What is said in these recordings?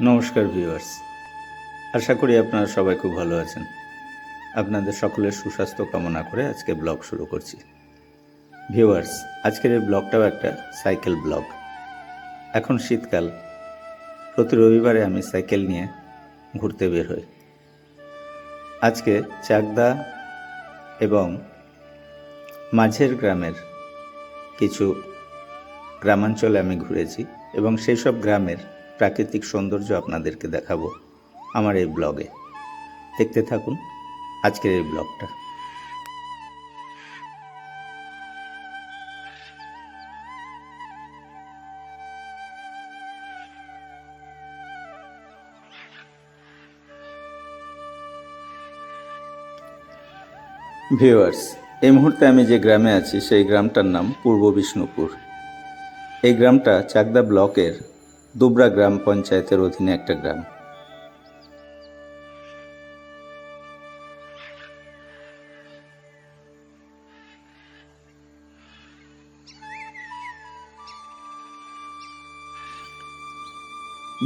নমস্কার ভিউয়ার্স, আশা করি আপনারা সবাই খুব ভালো আছেন। আপনাদের সকলের সুস্বাস্থ্য কামনা করে আজকে ব্লগ শুরু করছি। ভিউয়ার্স, আজকের এই ব্লগটাও একটা সাইকেল ব্লগ। এখন শীতকাল, প্রতি রবিবারে আমি সাইকেল নিয়ে ঘুরতে বের হই। আজকে চাকদা এবং মাঝের গ্রামের কিছু গ্রামাঞ্চলে আমি ঘুরেছি এবং সেই সব গ্রামের প্রাকৃতিক সৌন্দর্য আপনাদেরকে দেখাবো আমার এই ব্লগে। দেখতে থাকুন আজকের এই ব্লগটা। ভিউয়ার্স, এই মুহূর্তে আমি যে গ্রামে আছি সেই গ্রামটার নাম পূর্ব বিষ্ণুপুর। এই গ্রামটা চাকদা ব্লকের দুবরা গ্রাম পঞ্চায়েতের অধীনে একটা গ্রাম।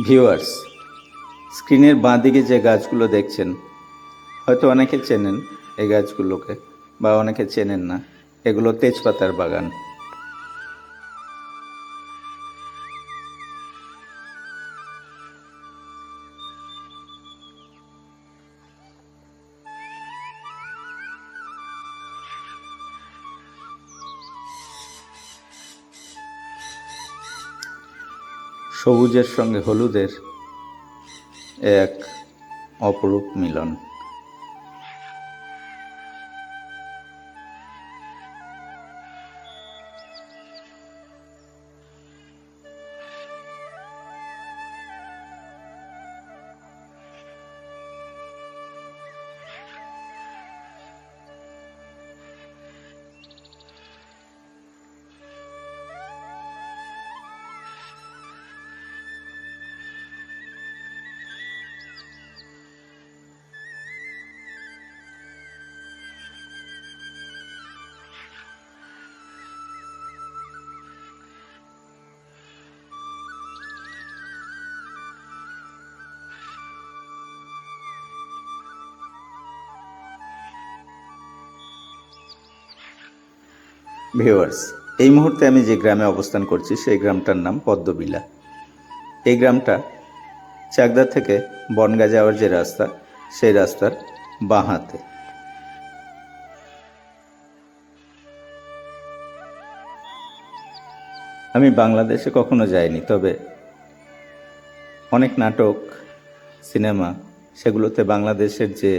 ভিউয়ার্স, স্ক্রিনের বাঁ দিকে যে গাছগুলো দেখছেন, হয়তো অনেকে চেনেন এই গাছগুলোকে বা অনেকে চেনেন না। এগুলো তেজপাতার বাগান। সবুজের সঙ্গে হলুদের এক অপরূপ মিলন। ভিউয়ার্স, এই মুহূর্তে আমি যে গ্রামে অবস্থান করছি সেই গ্রামটার নাম পদ্মবিলা। এই গ্রামটা চাকদা থেকে বনগাঁ যাওয়ার যে রাস্তা, সেই রাস্তার বাঁ হাতে। আমি বাংলাদেশে কখনো যাইনি, তবে অনেক নাটক, সিনেমা, সেগুলোতে বাংলাদেশের যে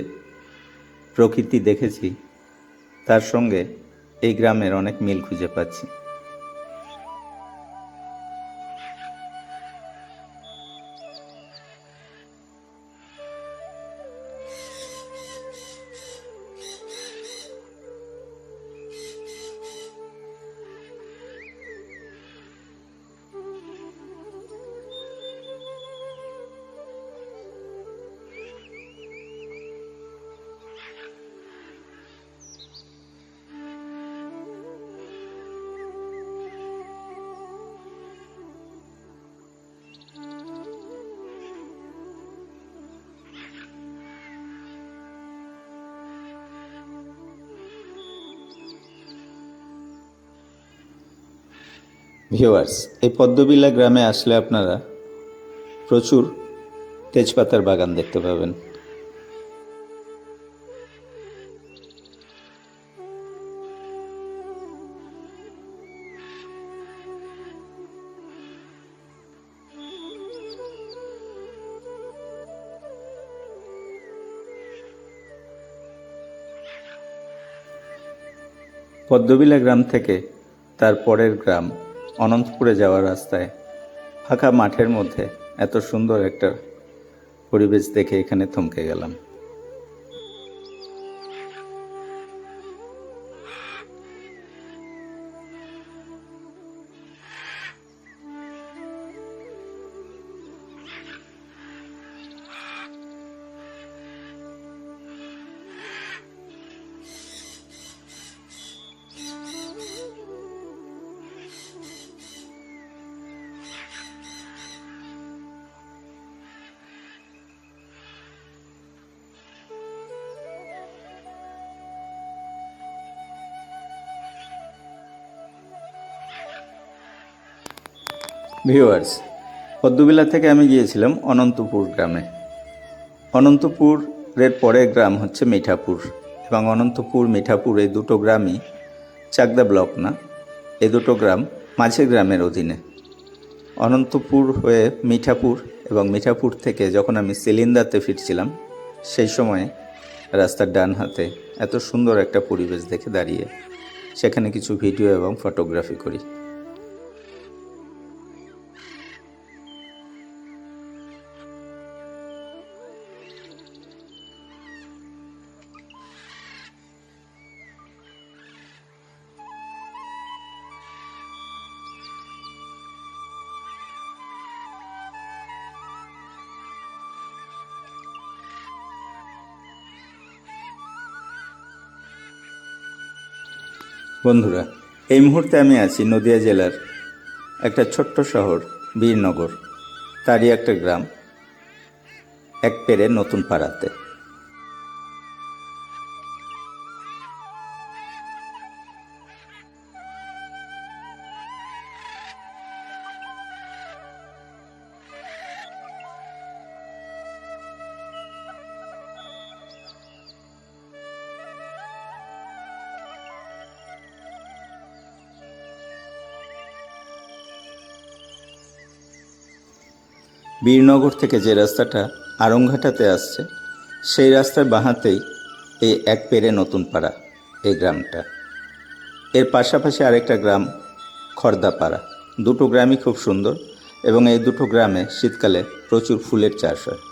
প্রকৃতি দেখেছি তার সঙ্গে এই গ্রামের অনেক মিল খুঁজে পাচ্ছি। ভিউয়ার্স, এই পদ্মবিলা গ্রামে আসলে আপনারা প্রচুর তেজপাতার বাগান দেখতে পাবেন। পদ্মবিলা গ্রাম থেকে তার পরের গ্রাম অনন্তপুরে যাওয়ার রাস্তায় ফাঁকা মাঠের মধ্যে এত সুন্দর একটা পরিবেশ দেখে এখানে থমকে গেলাম। ভিউয়ার্স, পদ্মবিলা থেকে আমি গিয়েছিলাম অনন্তপুর গ্রামে। অনন্তপুরের পরের গ্রাম হচ্ছে মিঠাপুর, এবং অনন্তপুর মিঠাপুর এই দুটো গ্রামই চাকদা ব্লক না, এই দুটো গ্রাম মাঝের গ্রামের অধীনে। অনন্তপুর হয়ে মিঠাপুর, এবং মিঠাপুর থেকে যখন আমি সিলিন্দাতে ফিরছিলাম সেই সময়ে রাস্তার ডান হাতে এত সুন্দর একটা পরিবেশ দেখে দাঁড়িয়ে সেখানে কিছু ভিডিও এবং ফটোগ্রাফি করি। বন্ধুরা, এই মুহূর্তে আমি আছি নদিয়া জেলার একটা ছোট্ট শহর বীরনগর, তারই একটা গ্রাম একপেরে নতুন পাড়াতে। বীরনগর থেকে যে রাস্তাটা আরংঘাটাতে আসছে সেই রাস্তার বাঁহাতেই এই একপেরে নতুন পাড়া, এই গ্রামটা। এর পাশাপাশি আরেকটা গ্রাম খর্দাপাড়া। দুটো গ্রামই খুব সুন্দর, এবং এই দুটো গ্রামে শীতকালে প্রচুর ফুলের চাষ হয়।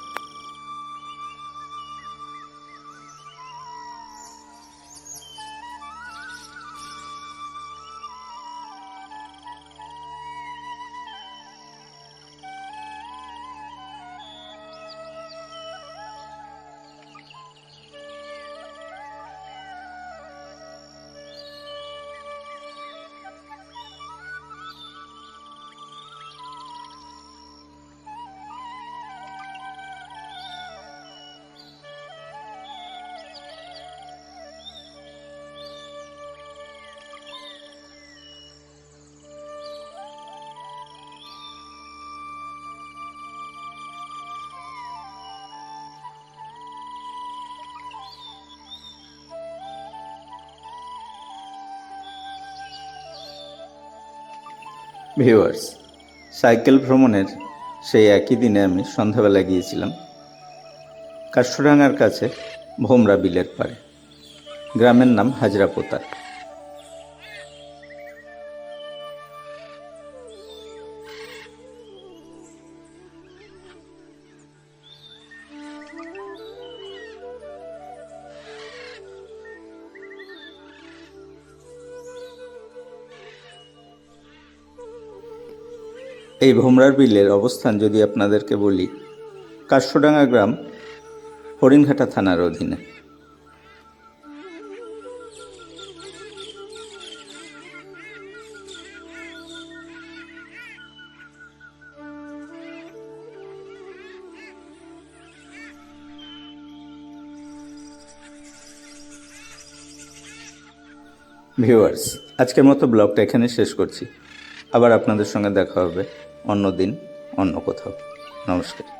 ভিউয়ার্স, সাইকেল ভ্রমণের সেই একই দিনে আমি সন্ধ্যাবেলা গিয়েছিলাম কাষ্ঠডাঙ্গার কাছে ভোমরা বিলের পাড়ে। গ্রামের নাম হাজরাপোতা। এই ভোমরার বিলের অবস্থান যদি আপনাদেরকে বলি, কাষ্ঠডাঙ্গা গ্রাম হরিণঘাটা থানার অধীনে। ভিউয়ার্স, আজকের মতো ব্লগটা এখানে শেষ করছি। আবার আপনাদের সঙ্গে দেখা হবে অন্য দিন, অন্য কোথাও। নমস্কার।